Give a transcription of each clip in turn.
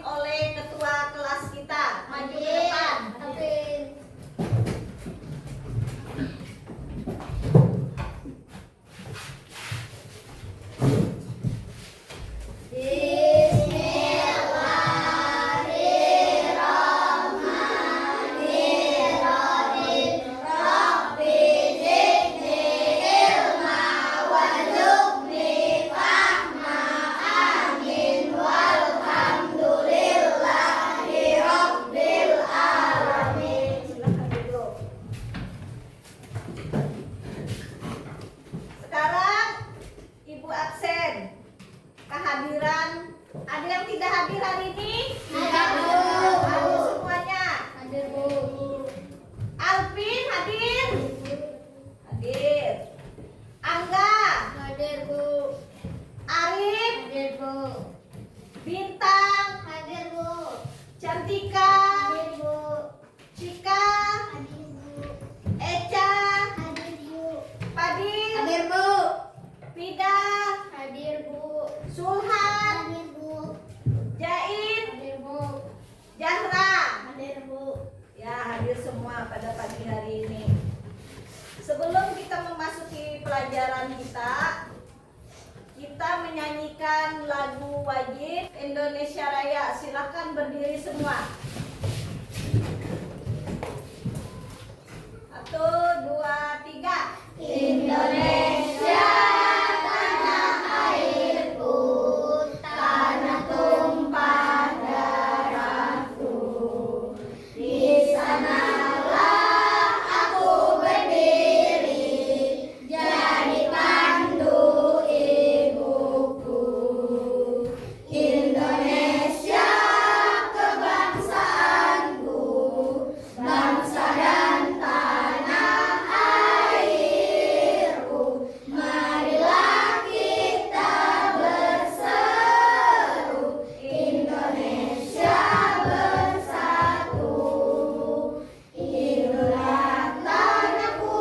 oleh ketua kelas kita. Maju ke depan. Sekarang Ibu absen. Kehadiran, ada yang tidak hadir hari ini? Hadir, Bu. Hadir semuanya. Hadir, Bu. Alvin hadir? Hadir. Angga? Hadir, Bu. Arif? Hadir, Bu. Bintang? Hadir, Bu. Cantika? Hadir, Bu. Cika? Hadir, Bu. Eca? Hadir, Bu. Padil? Hadir, Bu. Pida? Hadir, Bu. Sulhan? Hadir, Bu. Jain? Hadir, Bu. Jahra? Hadir, Bu. Ya, hadir semua pada pagi hari ini. Sebelum kita memasuki pelajaran kita menyanyikan lagu wajib Indonesia Raya. Silakan berdiri semua. 1, 2, 3. Indonesia, tanah airku, tanah tumpah darahku. Di sanalah aku berdiri, jadi pandu ibuku. Indonesia, kebangsaanku, bangsa dan tanah airku. Marilah kita berseru, Indonesia bersatu. Hiduplah tanahku,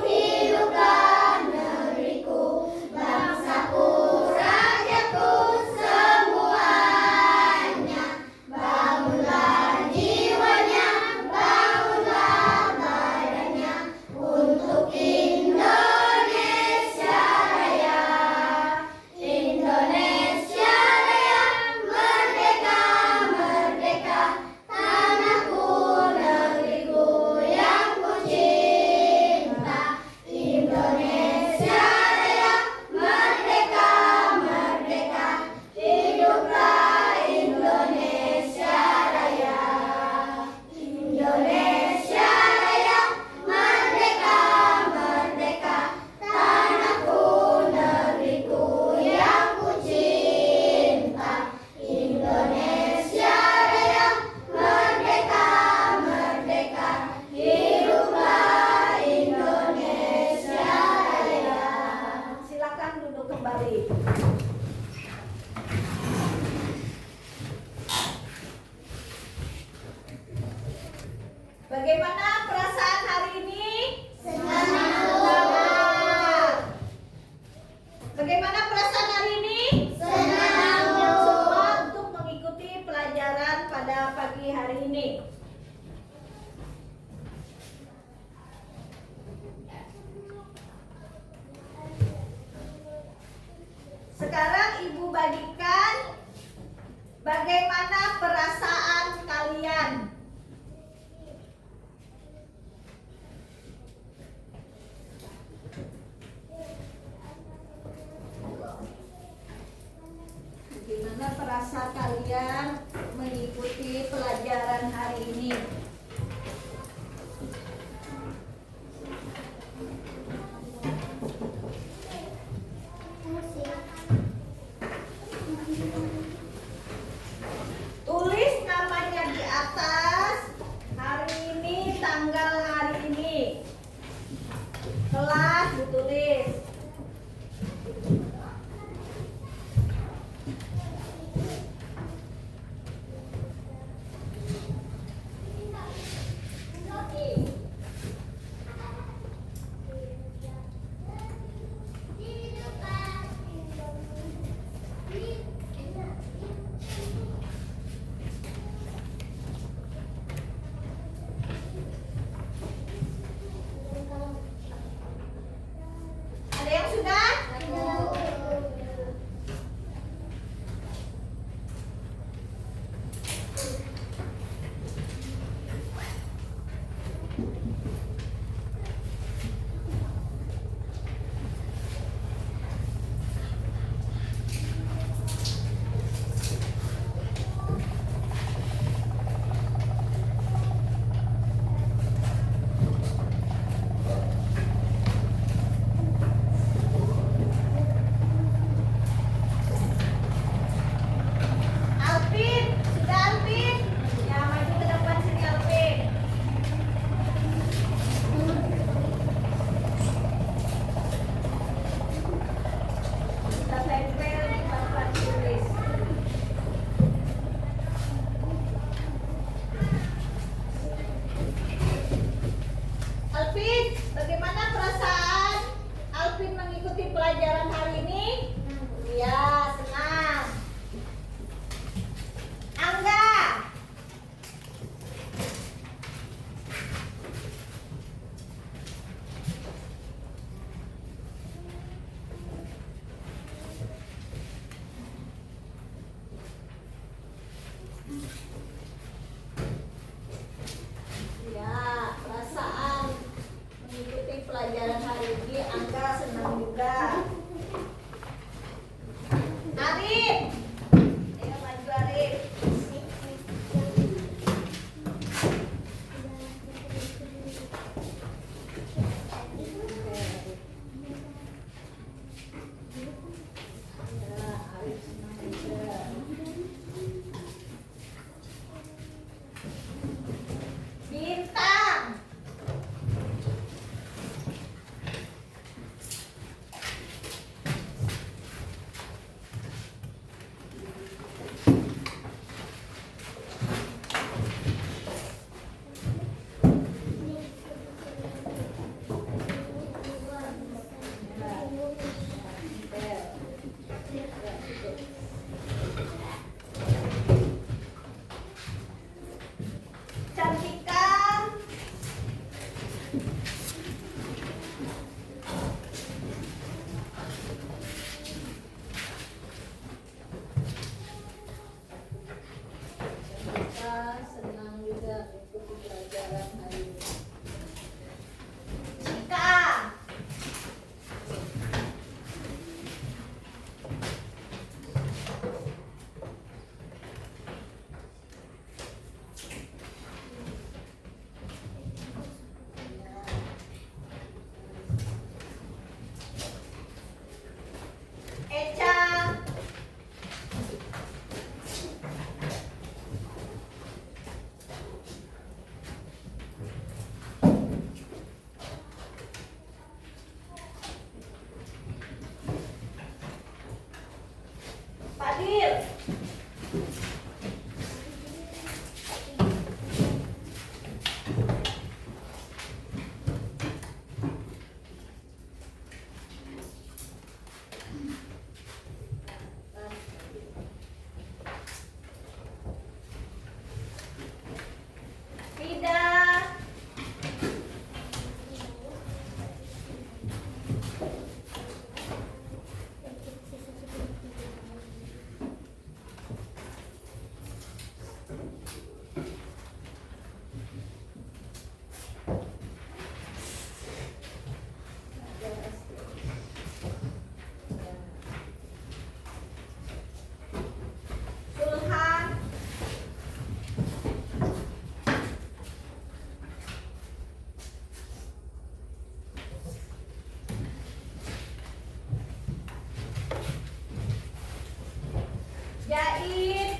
hiduplah negeriku, bangsaku, rakyatku semuanya. Bangunlah jiwanya, bangunlah badannya, untuk Indonesia Raya. Indonesia Raya, merdeka, merdeka, tanahku, negeriku yang ku cinta. Indonesia Raya, merdeka, merdeka, hiduplah Indonesia Raya. Indonesia Raya, merdeka, merdeka, tanahku, negeriku yang ku cinta. Indonesia Raya, merdeka, merdeka, hiduplah Indonesia Raya. Silakan duduk kembali. Bagaimana perasaan hari ini? Senang. Bagaimana perasaan hari ini? Senang. Semua untuk mengikuti pelajaran pada pagi hari ini. Sekarang Ibu bagikan bagaimana perasaan kalian. Bagaimana perasaan kalian mengikuti pelajaran hari ini? Tulis namanya di atas, hari ini, tanggal hari ini. Kelas ditulis. terakhir. Tidak. Sulhan. Jahit.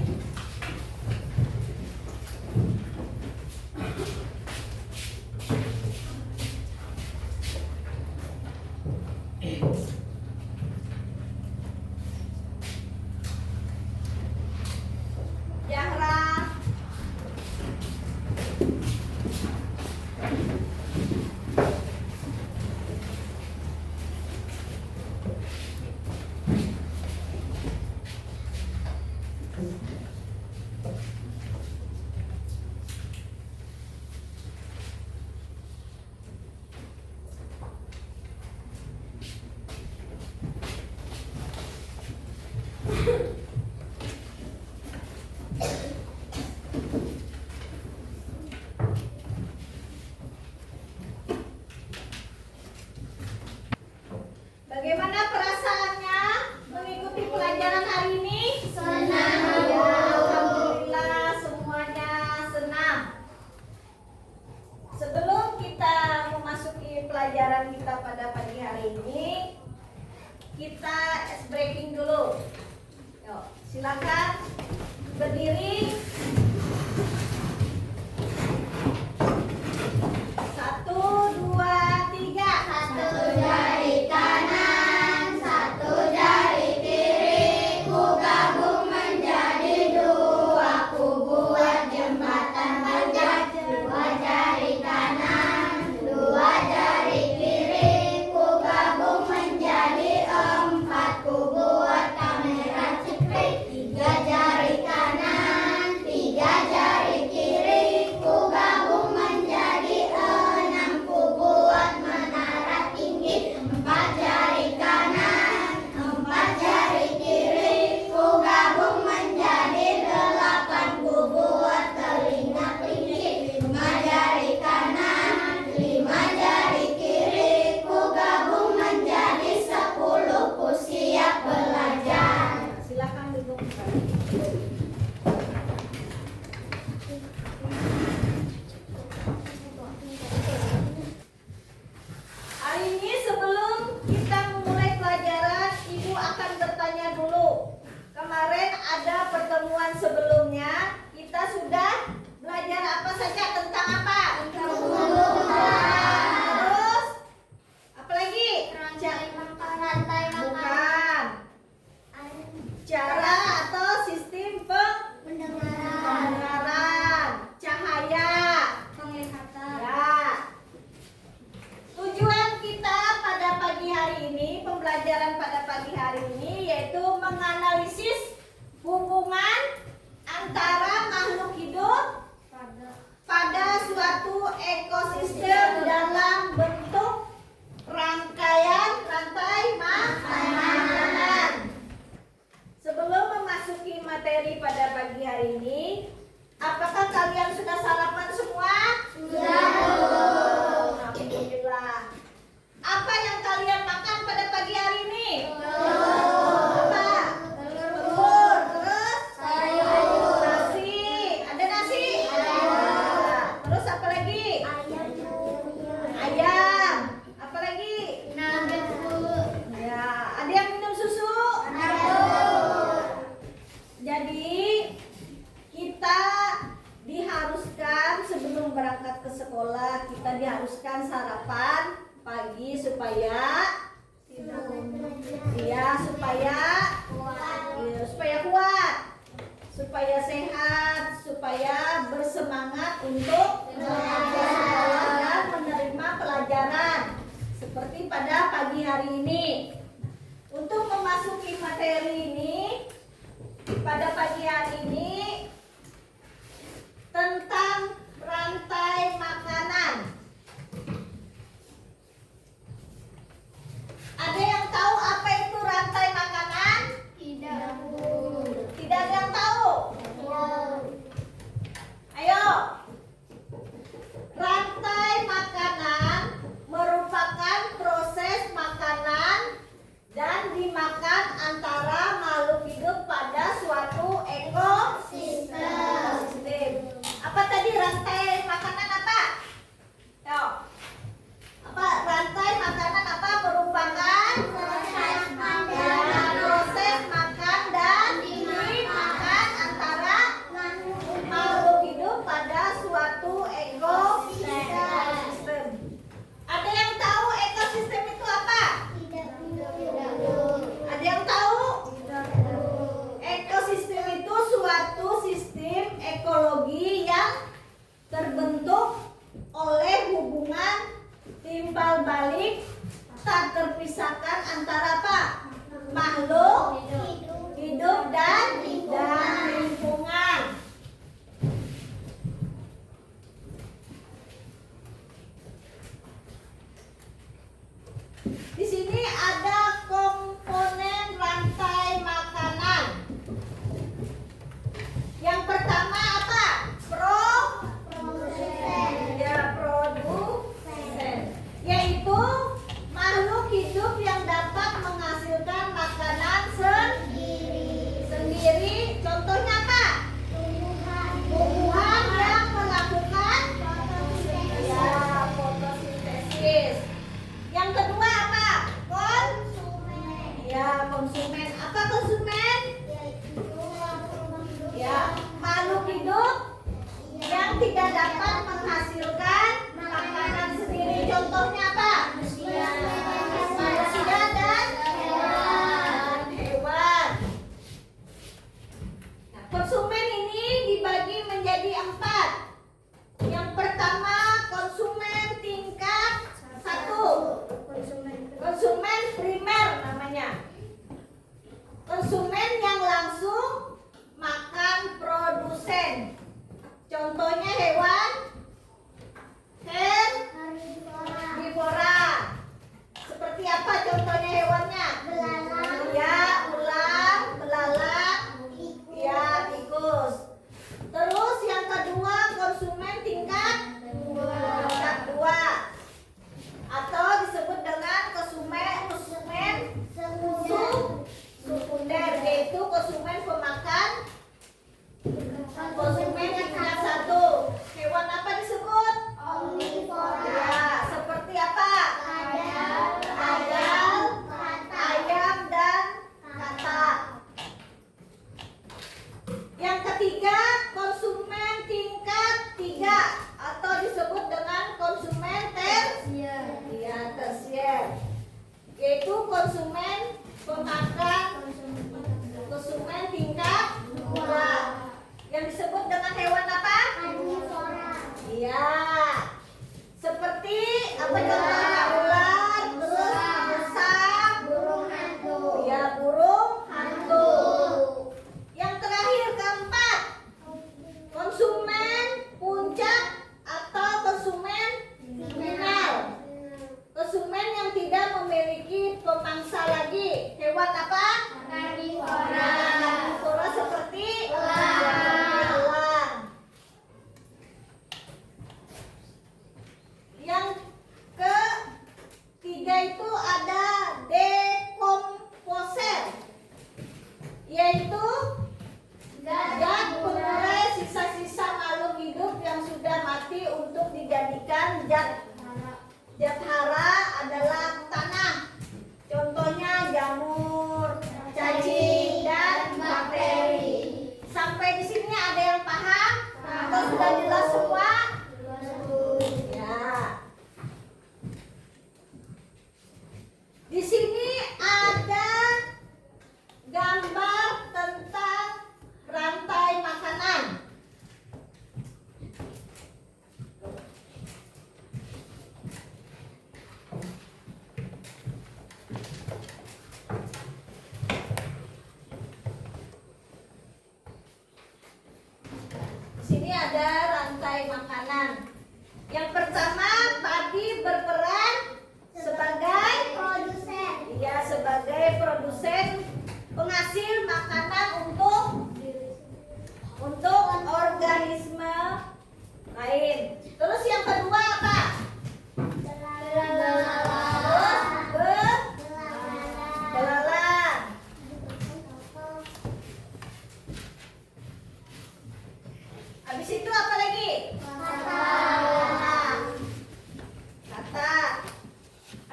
Jahra. Bagaimana perasaannya mengikuti pelajaran hari ini? Senang. Ya, alhamdulillah semuanya senang. Sebelum kita memasuki pelajaran kita pada pagi hari ini, kita ice breaking dulu. Yuk, silakan berdiri. 1, 2, 3. Satu jari kanan, satu jari kiri, ku gabung menjadi dua, ku buat jembatan bajak. Dua jari kanan, dua jari kiri, ku gabung menjadi empat, ku buat kamera cepet. Tiga jari kanan, tiga jari kiri, ku gabung menjadi enam, ku buat menara tinggi. Empat jari kanan, empat jari kiri, ku gabung menjadi delapan, ku buat telinga tinggi. Lima jari kanan, lima jari kiri, ku gabung menjadi 10, ku siap belajar. Silakan duduk. Hari ini sebelum kita memulai pelajaran, Ibu akan bertanya dulu. Kemarin ada pertemuan sebelumnya, kita sudah belajar apa saja tentang apa? Terus apa lagi? Bukan. Cara atau sistem pendengaran, cahaya. Ya. Tujuan kita pada pagi hari ini, pembelajaran pada pagi hari ini yaitu menganalisis hubungan antara makhluk hidup pada suatu ekosistem dalam bentuk rangkaian rantai makanan. Sebelum memasuki materi pada pagi hari ini, apakah kalian sudah sarapan semua? Sudah. Alhamdulillah. Apa yang kalian makan pada pagi hari ini? Telur. Apa? Telur. Terus? Nasi. Ada nasi? Ada. Terus apa lagi? Ayam. Ayam. supaya sehat, supaya bersemangat untuk sekolah dan menerima pelajaran. Seperti pada pagi hari ini. Untuk memasuki materi ini, pada pagi hari ini tentang rantai makanan. Ada yang tahu apa itu rantai makanan? Tidak, Bu. Tidak ada yang tahu? Ayo. Rantai makanan merupakan proses makanan dan dimakan antara makhluk hidup pada suatu ekosistem. Apa tadi rantai makanan apa? Yo. Apa rantai makanan apa merupakan proses makan dan dimakan antara makhluk hidup pada suatu ekosistem. Ada yang tahu ekosistem itu apa? Ada yang tahu? Ekosistem itu suatu sistem ekologi yang terbentuk oleh hubungan timbal balik tak terpisahkan antara apa? Makhluk hidup dan lingkungan. Di sini ada komponen rantai makanan. Yang pertama apa? Produsen. Yaitu makhluk hidup yang dapat menghasilkan makanan sendiri. Contohnya apa? Tumbuhan yang melakukan fotosintesis. Yang kedua apa? Konsumen. Apa konsumen? Makhluk hidup yang tidak dapat menghasilkan makanan sendiri. Contohnya apa? Manusia dan hewan. Nah, konsumen ini dibagi menjadi 4. Yang pertama konsumen tingkat 1. Konsumen primer namanya. Konsumen yang langsung makan produsen. Contohnya hewan herbivora. Seperti apa contohnya hewannya? Ular, belalang, tikus. Terus yang kedua konsumen tingkat 2 atau disebut dengan konsumen sekunder, yaitu konsumen pemakan. Konsumen yang tingkat 1. Hewan apa disebut? Omnivora. Seperti apa? Ayam dan katak. Yang ketiga konsumen tingkat 3 atau disebut dengan konsumen tersier, yaitu konsumen pemakan. Konsumen tingkat 2 yang disebut dengan hewan apa? Seperti apa contohnya? Ular, terus musang, burung hantu. Yang terakhir keempat, konsumen puncak atau konsumen final. Konsumen yang tidak memiliki pemangsa lagi. Hewan apa? Karnivora seperti elang. Yang ketiga itu ada dekomposer, yaitu zat pengurai sisa-sisa makhluk hidup yang sudah mati untuk dijadikan zat hara adalah tanah. Contohnya jamur, cacing, dan bakteri. Sampai di sini ada yang paham? Atau sudah jelas semua? Di sini ada gambar tentang rantai makanan. Habis itu apa lagi? Kata.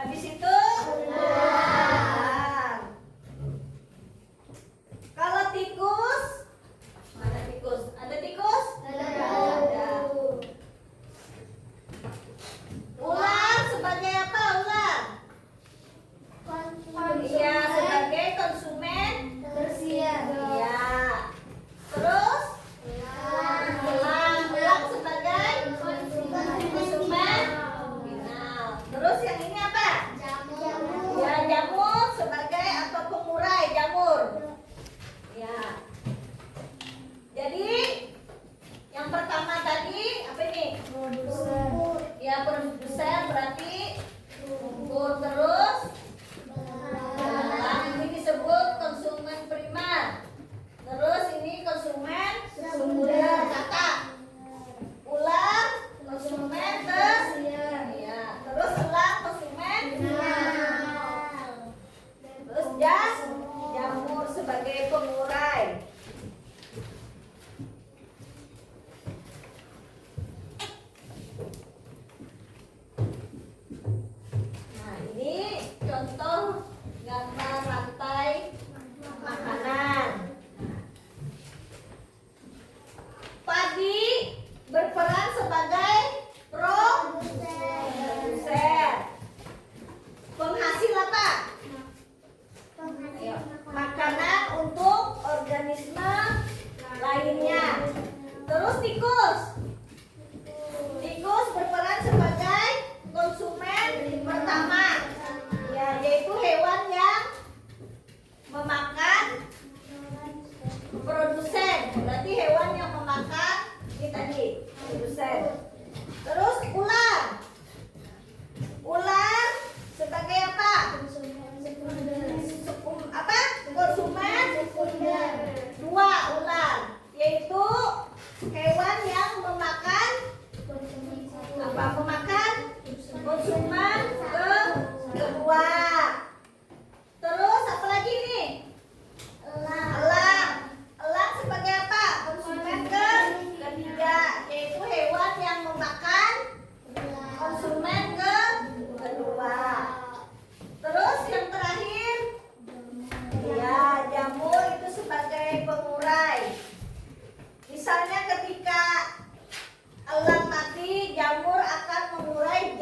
Habis itu ular. Kalau tikus, mana tikus? Ada tikus? Ada. Ular sebagai apa ular? Iya, sebagai konsumen. Iya. Terus elang sebagai konsumen final. Terus yang ini apa? Ya, jamur sebagai atau pengurai jamur. Ya. Jadi yang pertama tadi apa ini? Ya, produser berarti rumput. Terus elang ini disebut konsumen primer. Terus ini konsumen sekunder. Kata ular konsumen tersier. Ya. Terus elang konsumen final. Terus jamur sebagai pengurai. Nah, ini contoh gambar rantai makanan. Padi berperan sebagai produser. Penghasil apa? Ayo, makanan untuk organisme lainnya. Terus tikus. Tikus berperan sebagai konsumen pertama. Ya, yaitu hewan yang memakan produsen. Berarti hewan yang memakan ini tadi produsen. Terus ular. Ular sebagai apa? Konsumen dua ular, yaitu hewan yang memakan konsumen kedua. Terus apa lagi nih? Elang sebagai apa? Konsumen ketiga, yaitu hewan yang memakan konsumen kedua. Terus yang terakhir, ya, jamur itu sebagai pengurai. Misalnya ketika elang mati, jamur akan mengurai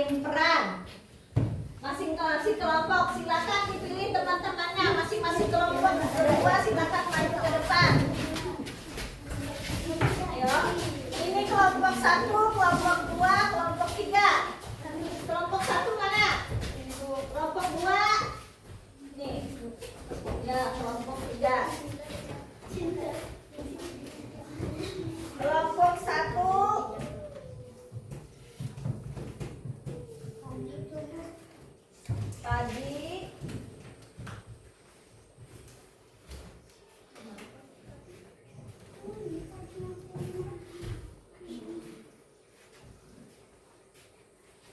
main peran. Masing-masing kelompok silakan dipilih teman-temannya. Masing-masing kelompok berdua silakan maju ke depan. Ayo. Ini kelompok 1, kelompok 2, kelompok 3. Kelompok 1 mana? Kelompok 2. Nih. Ya, kelompok 3. Kelompok 1. Padi.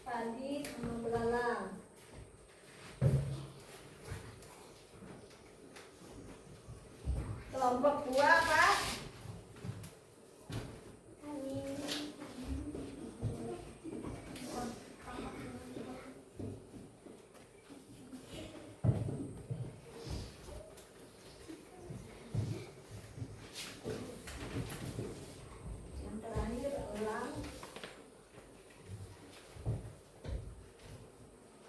Padi sama belalang. Kelompok 2 apa? Yang terakhir elang.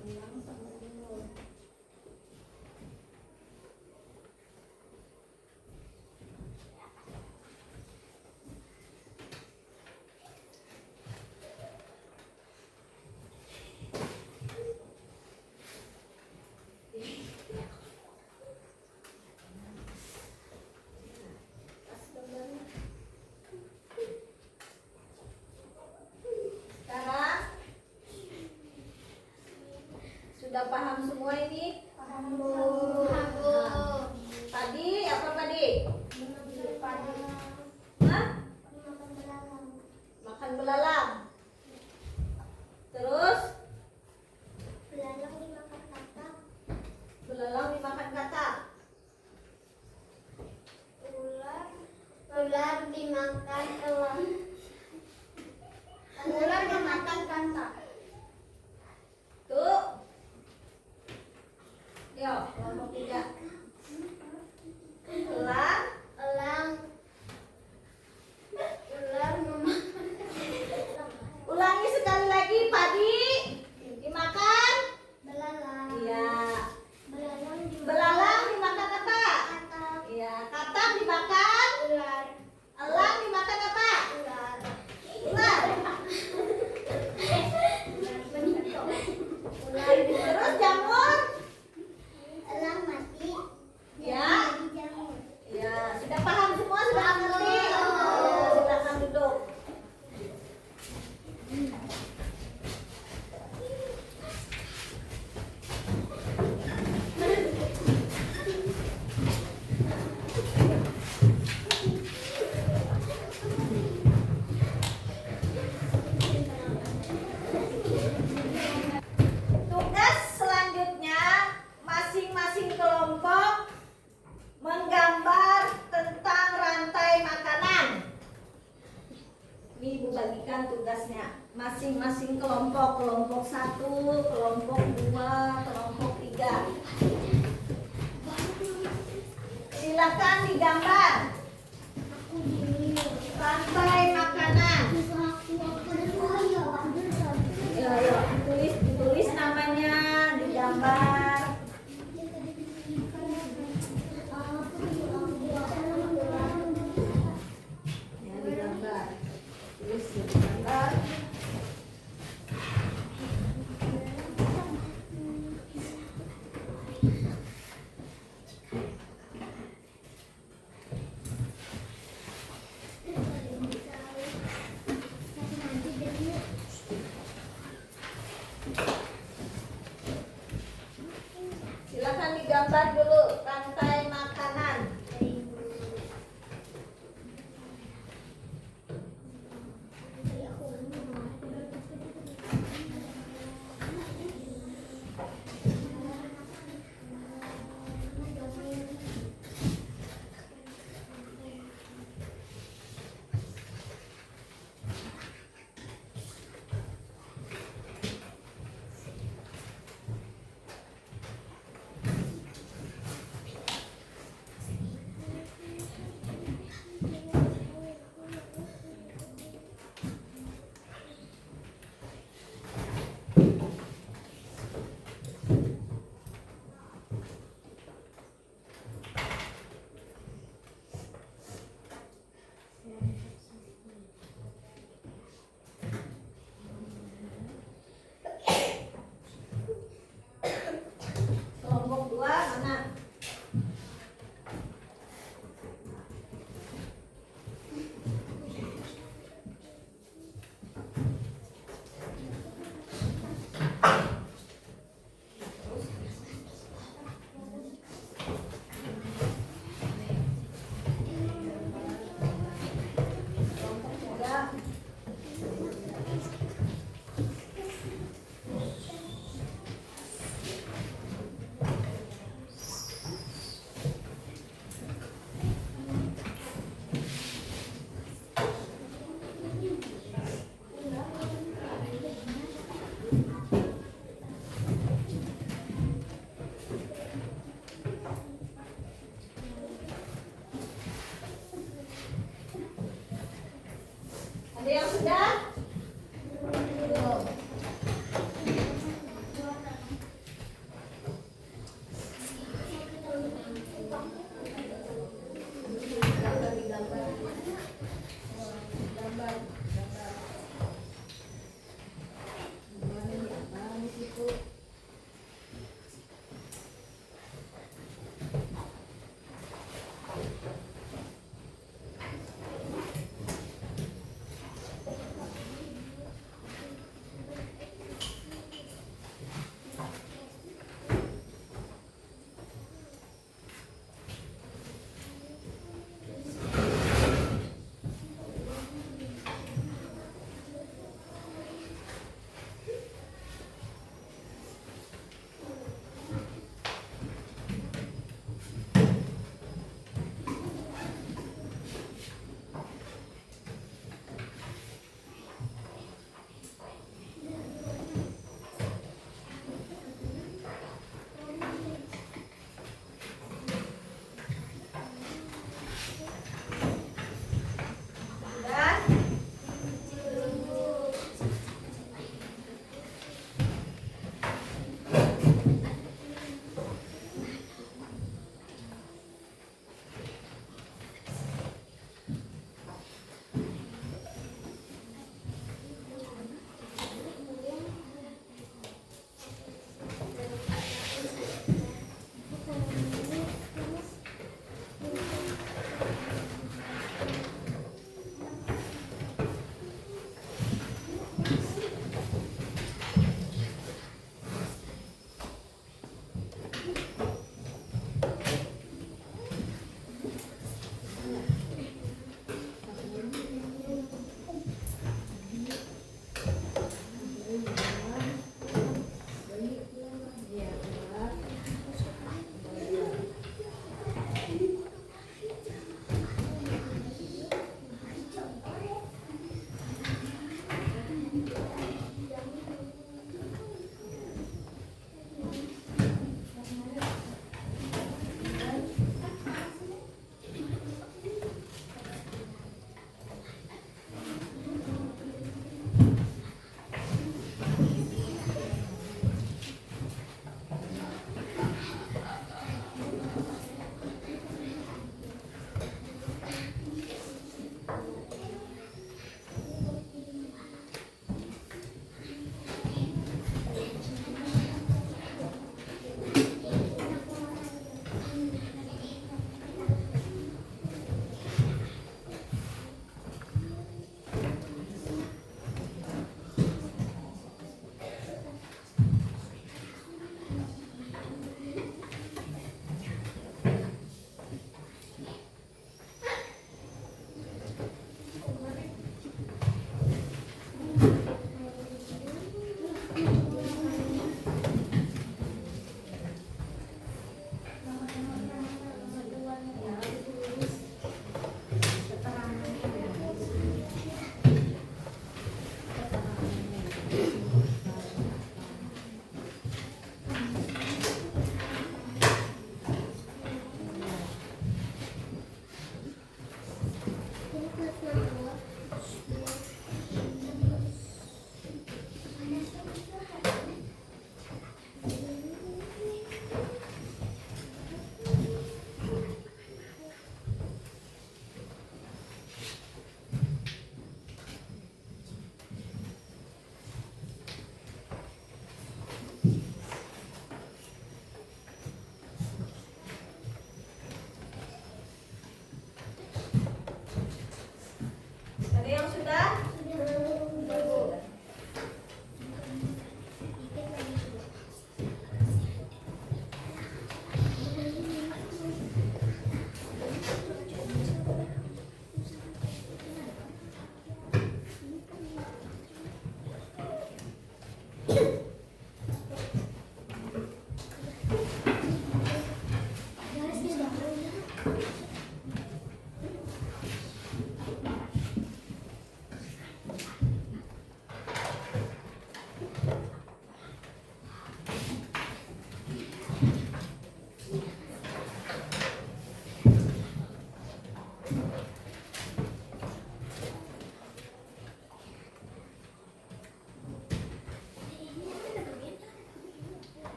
Elang sama telur. Sekarang sudah paham semua ini? Paham, Bu. Tadi apa tadi? Padi. Hah? Makan belalang. Makan belalang. Terus Belalang dimakan katak. belalang dimakan katak. Ular dimakan elang. Ular dimakan katak. Tuh. Yo, kelompok 3. Elang. Ular memakan. Ulangi sekali lagi. Padi dimakan. Belalang. Iya. Belalang dimakan Belalang dimakan apa? katak. Iya. Katak dimakan. Ular. Elang dimakan apa? Ular. Ular. Terus jamur. Elang mati. Ya. Jadi jamur. Ya, sudah paham semua, sudah mengerti. Silakan duduk. Tugas selanjutnya, masing-masing kelompok menggambar tentang rantai makanan. Ini Ibu bagikan tugasnya. Masing-masing kelompok, kelompok 1, kelompok 2, kelompok 3. Silakan digambar rantai makanan. Ya, ditulis namanya, digambar. Ya, digambar. Tulis digambar. Ada yang sudah? Belum. Gambar. Gimana ini apa?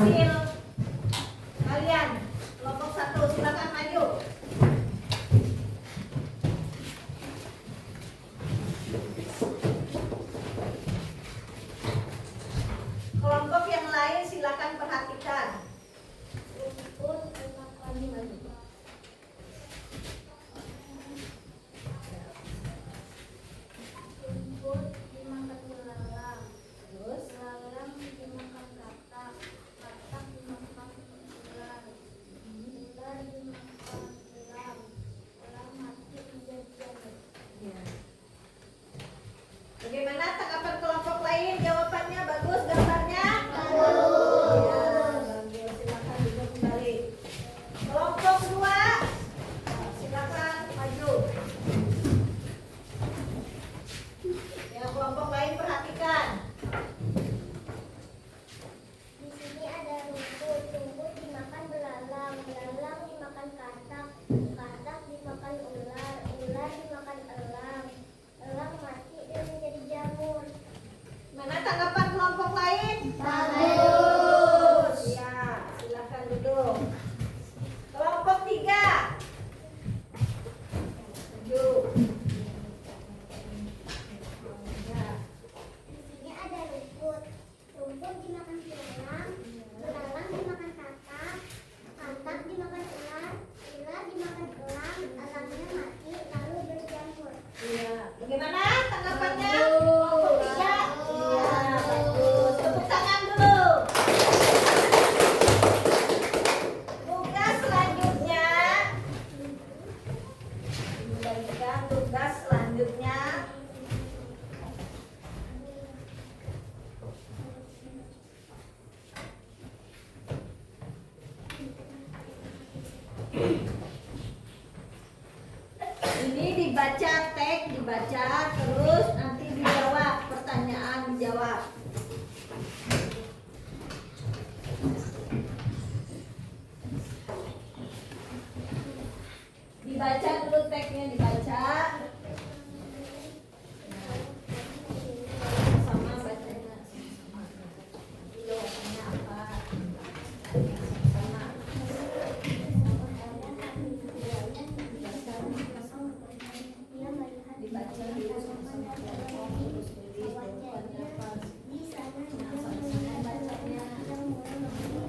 hasil kalian. Kelompok 1 silakan maju. Kelompok yang lain silakan perhatikan. Rumput dimakan rumput dimakan belalang. Terus Belalang dimakan katak. Katak dimakan ular. Ular dimakan elang. Elang mati menjadi jamur. ya. Bagaimana tanggapan kelompok lain? Jawabannya bagus, gambarnya? Bagus. Ya, bagus. Silakan duduk kembali. Kelompok 2, silakan maju. Ya, kelompok lain perhatikan. Di sini ada rumput. Rumput dimakan belalang. Belalang dimakan katak. Katak dimakan ular. Ular dimakan elang. Elang mati dan menjadi jamur. Mana tanggapan kelompok lain? Bagus. Ya, silakan duduk. Kelompok 3. Maju. Ya. Di sini ada rumput. Rumput dimakan belalang. Belalang dimakan katak. Katak dimakan ular. Ular dimakan elang. Elangnya mati lalu berjamur. Iya. Bagaimana tanggapannya? Kelompok 3. Iya, bagus. Tepuk tangan dulu. Tugas selanjutnya. Kembalikan tugas selanjutnya. Ini dibaca teks, dibaca terus nanti dijawab, pertanyaan dijawab. Dibaca dulu teksnya, dibaca. Sama bacanya sama. Jawabannya apa? Sama. Dia melihat Dibaca dulu sama-sama kelompok, terus tulis jawabannya apa. di sana dia Sama-sama melihat bacanya. yang mulai mengambil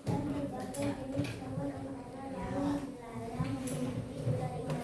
dan berbagai jenis hewan antara lain belalang, memiliki ular yang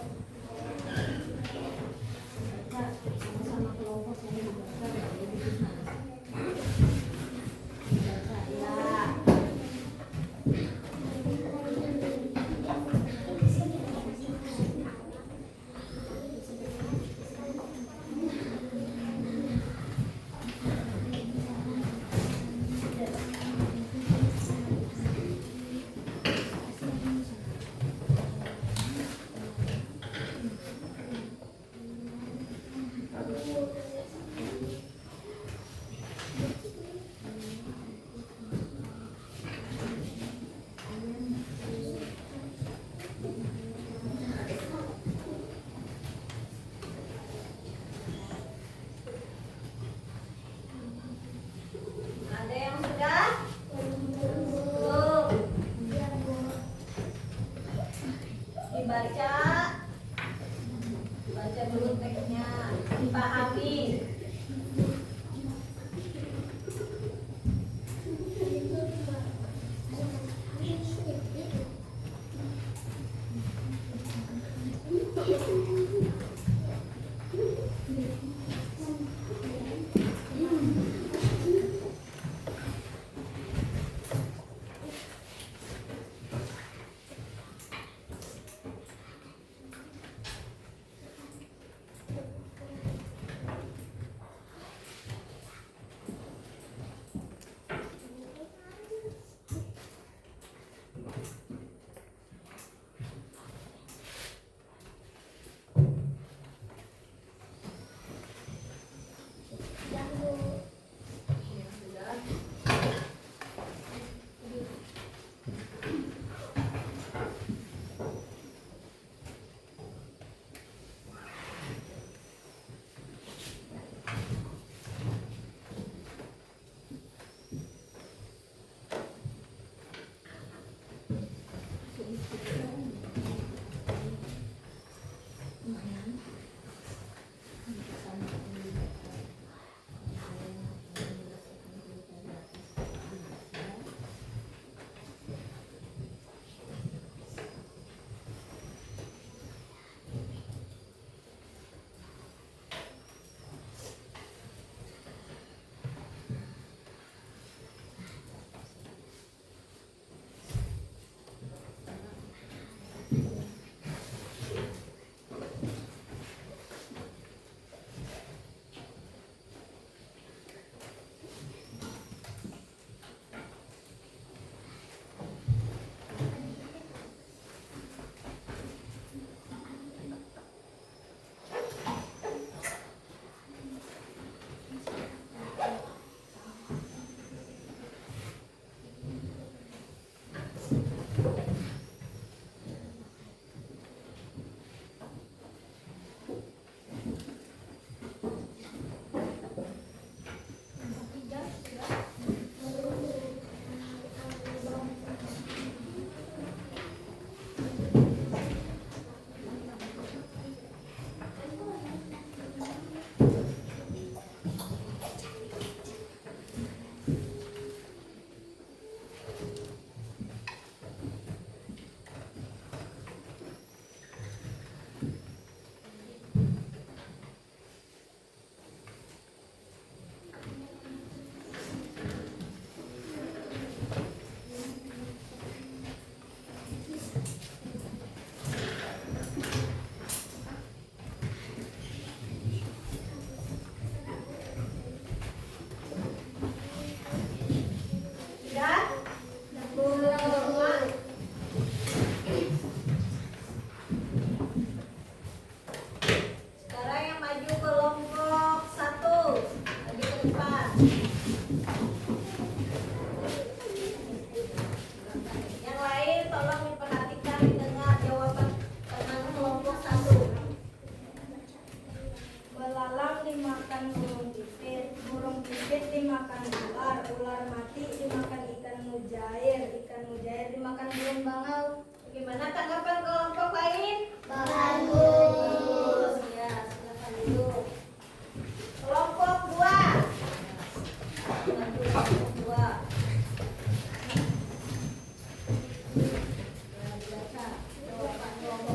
hidup dimakan ular, ular mati dimakan ikan mujair dimakan burung bangau. Bagaimana tanggapan kelompok lain? Bagus. Ya, silakan dulu. Kelompok 2. Kelompok 2.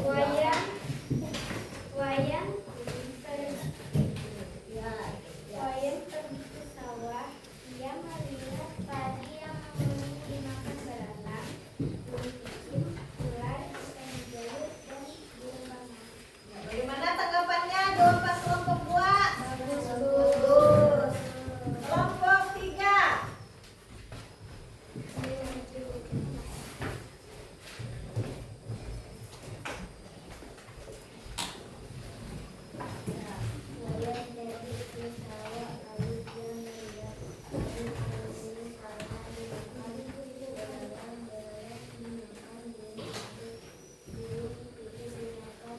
Wayang pergi ke sawah, dia melihat padi yang mau dimakan belalang, burung pipit, ular, ikan mujair, dan burung bangau. Bagaimana tanggapannya jawaban kelompok 2? Bagus. Kelompok 3. Wayang pergi ke sawah, lalu dia melihat padi yang karena dimakan belalang, belalang dimakan burung pipit, burung pipit dimakan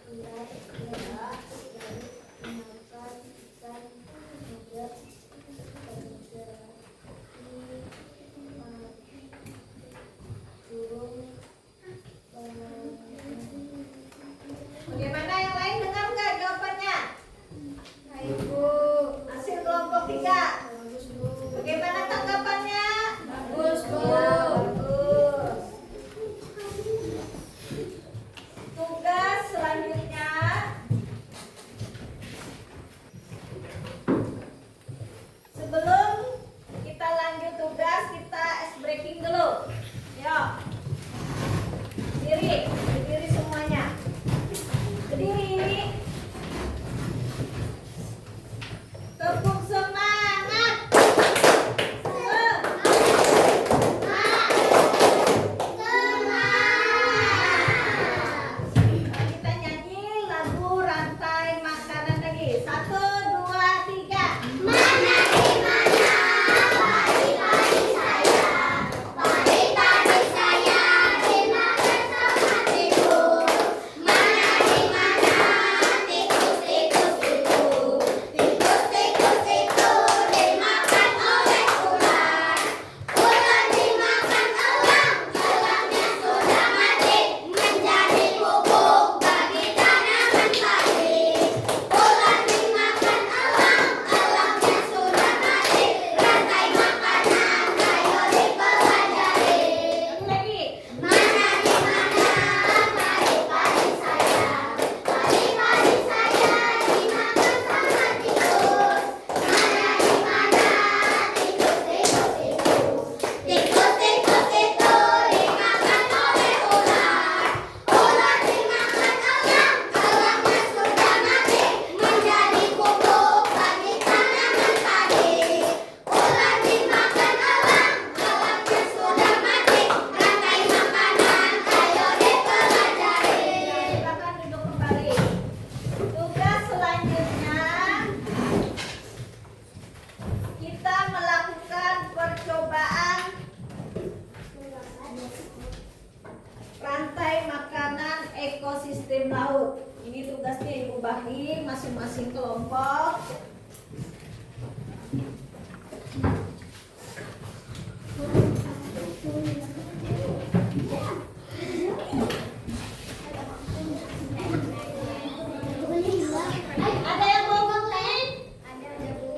ular, ular dimakan ikan mujair, burung bangau. Bagaimana yang lain dengar nggak jawabannya? Ibu. Hasil kelompok 3. Bagaimana tanggapannya? Bagus, Bu. Bagus. Tugas selanjutnya sebelum kita lanjut tugas, kita ice breaking dulu. Yuk. Berdiri semuanya. Berdiri. Tepuk semangat. Kita nyanyi lagu rantai makanan lagi. 1, 2, 3. Mana di mana padi-padi saya, padi-padi saya dimakan sama tikus. Mana di mana tikus-tikus itu, tikus-tikus itu dimakan oleh ular. Ular dimakan elang, elangnya sudah mati menjadi pupuk bagi tanaman padi. Ular dimakan elang, elangnya sudah mati, rantai makanan ayo dipelajari. Lagi. Mana di mana padi-padi saya, padi-padi saya dimakan sama tikus. Mana di mana tikus-tikus itu, tikus-tikus itu dimakan oleh ular. Ular dimakan elang, elangnya sudah mati menjadi pupuk bagi tanaman padi. Ular dimakan elang, elangnya sudah mati, rantai makanan ayo dipelajari. Silakan duduk kembali. Tugas selanjutnya kita melakukan percobaan rantai makanan ekosistem laut. Ini tugasnya Ibu bagi masing-masing kelompok. Ada yang mau komplain? Ada Bu.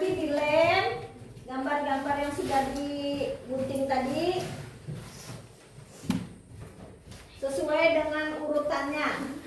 nanti dilem gambar-gambar yang sudah digunting tadi sesuai dengan urutannya.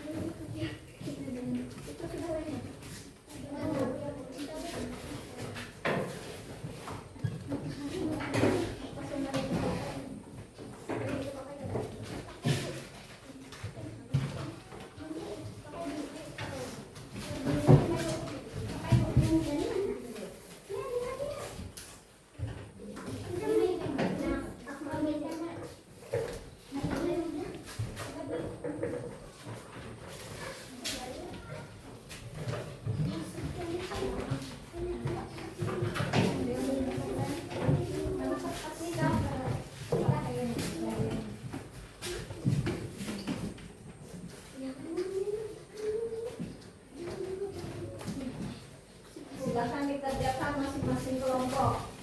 Silakan dikerjakan masing-masing kelompok.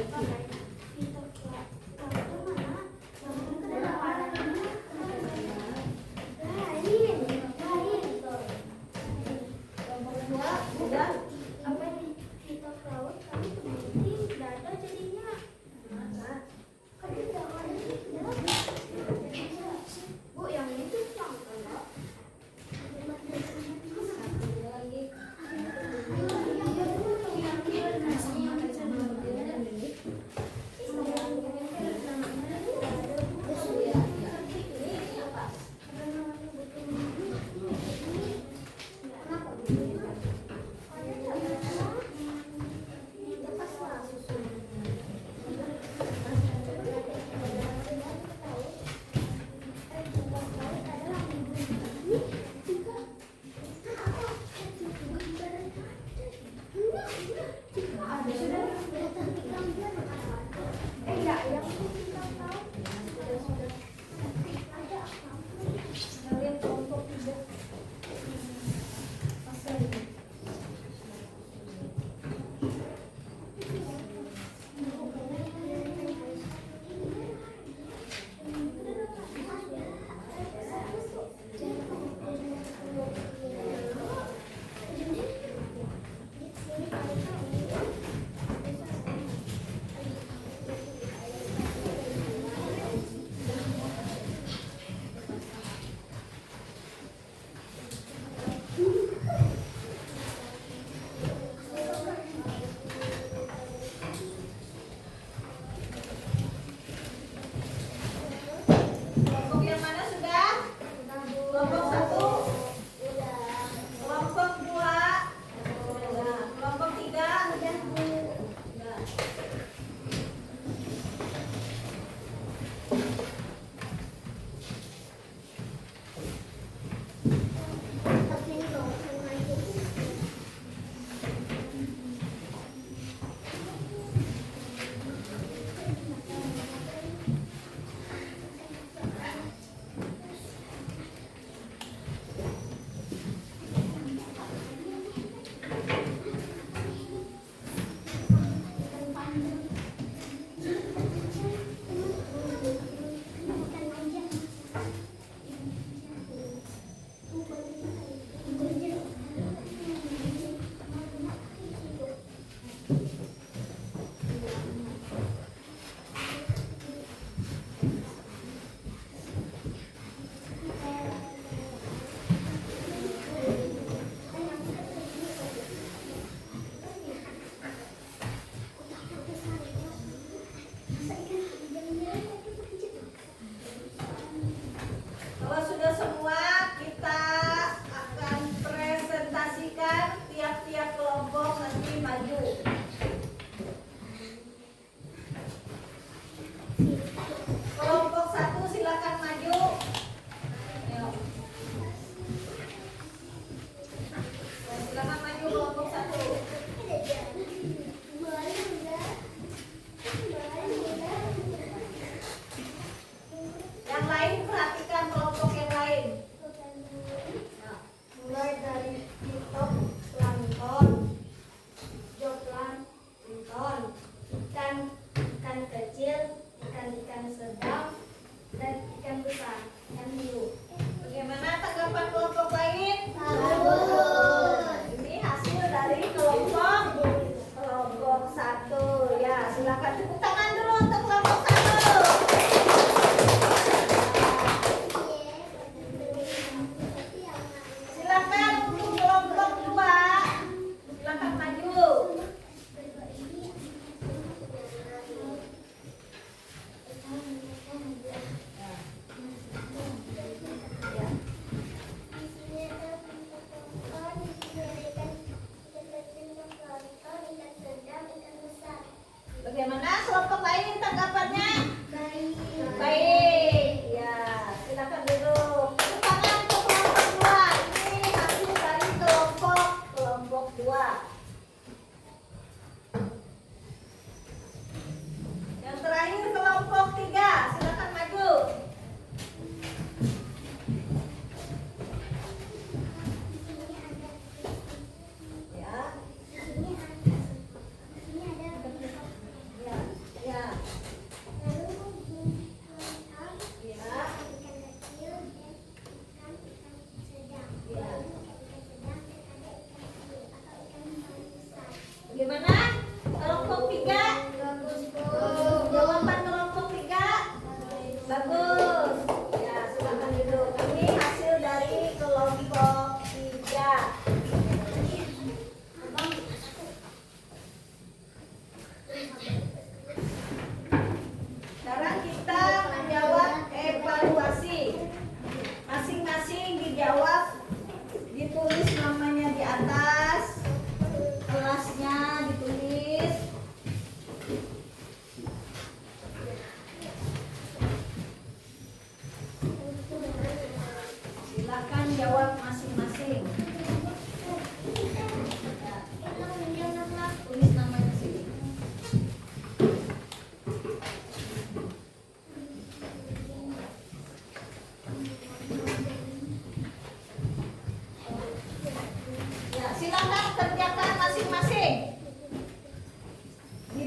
Kelompok dua udah. Apa nih? Kita ke laut, kami ke gunung, nggak ada jadinya. Kan tidak ada. Bu, yang itu yang kalau Kelompok yang mana sudah? Kelompok satu. Kelompok dua. Udah. Kelompok tiga. Udah. Kalau sudah semua, kita akan presentasikan tiap-tiap kelompok nanti maju. Kelompok satu silakan maju. Ayo. Silakan maju kelompok satu. Yang lain perhatikan kelompok yang lain. Nah, mulai dari tiktok, plankton, joplan, plankton, ikan kecil, ikan sedang, dan ikan besar, ikan hiu. Bagaimana tanggapan kelompok lain? Ini hasil dari kelompok satu. Ya, silakan tepuk tangan dulu untuk kelompok satu. Silakan untuk kelompok dua, silakan maju.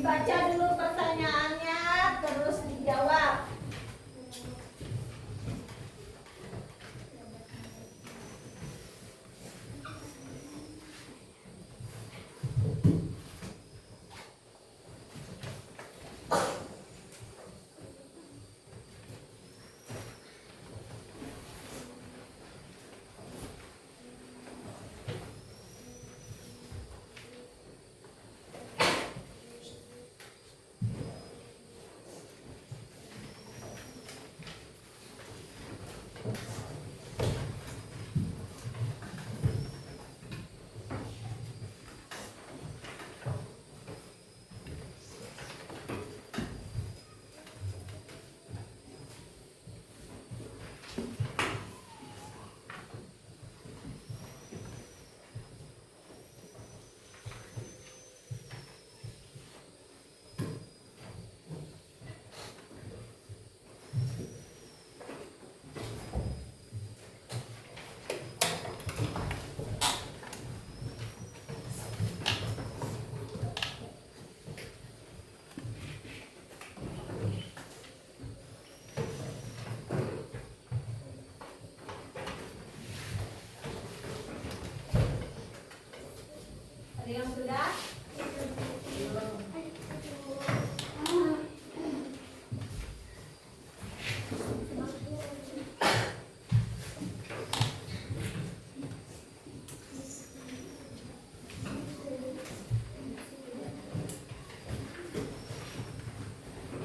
Dibaca dulu pertanyaannya, terus dijawab. Ada yang sudah?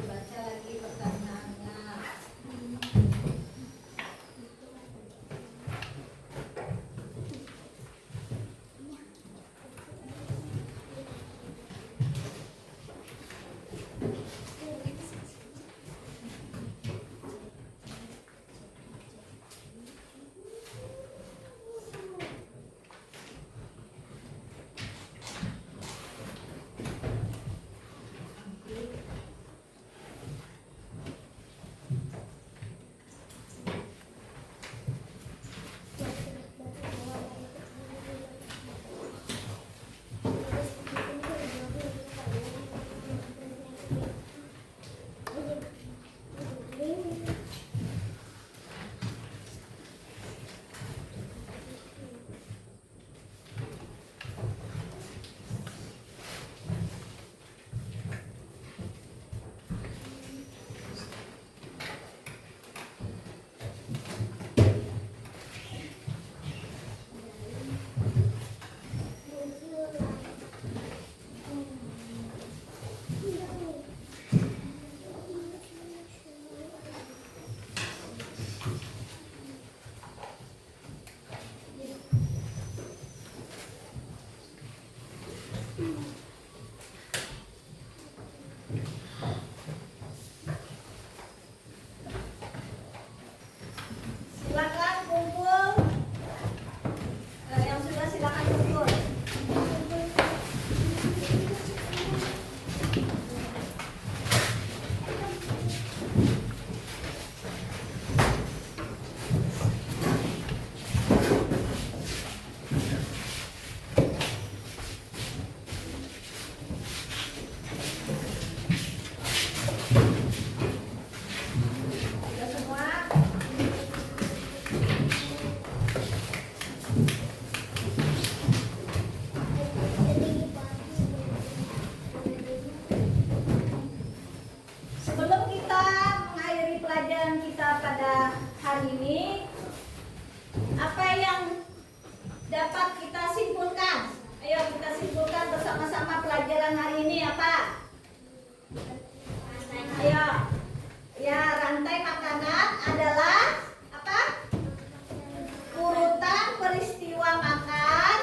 Baca lagi pertanyaannya. Silakan kumpul. Yang sudah silakan kumpul. Sudah semua? Sebelum kita mengakhiri pelajaran kita pada hari ini, apa yang dapat kita simpulkan? Ayo kita simpulkan bersama-sama pelajaran hari ini apa? Ayo. Ya, rantai makanan adalah apa? Urutan peristiwa makan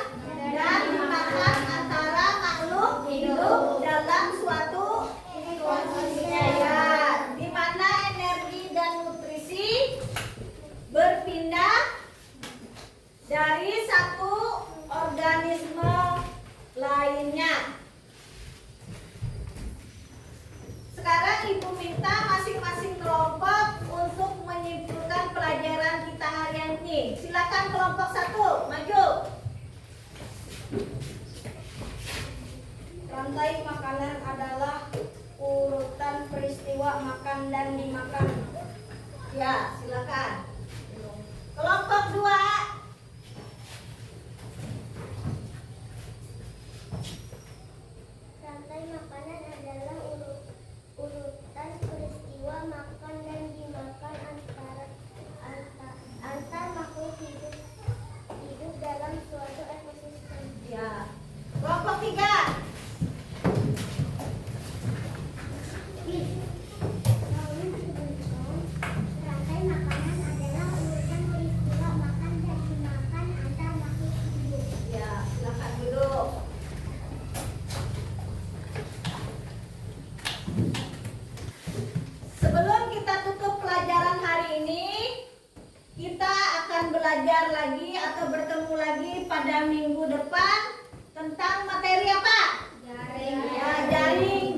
dan dimakan antara makhluk hidup dalam suatu ekosistem, di mana energi dan nutrisi berpindah dari satu organisme lainnya. Sekarang Ibu minta masing-masing kelompok untuk menyimpulkan pelajaran kita hari ini. Silakan kelompok 1, maju. Rantai makanan adalah peristiwa makan dan dimakan. Ya, silakan. Kelompok 2. Rantai makanan adalah urutan peristiwa makan dan dimakan antar makhluk hidup dalam suatu ekosistem. Ya. Kelompok 3. Rantai makanan adalah urutan peristiwa makan dan dimakan antar makhluk hidup. Ya, silakan duduk. Sebelum kita tutup pelajaran hari ini, kita akan belajar lagi atau bertemu lagi pada minggu depan tentang materi apa? Jaring. Ya, jaring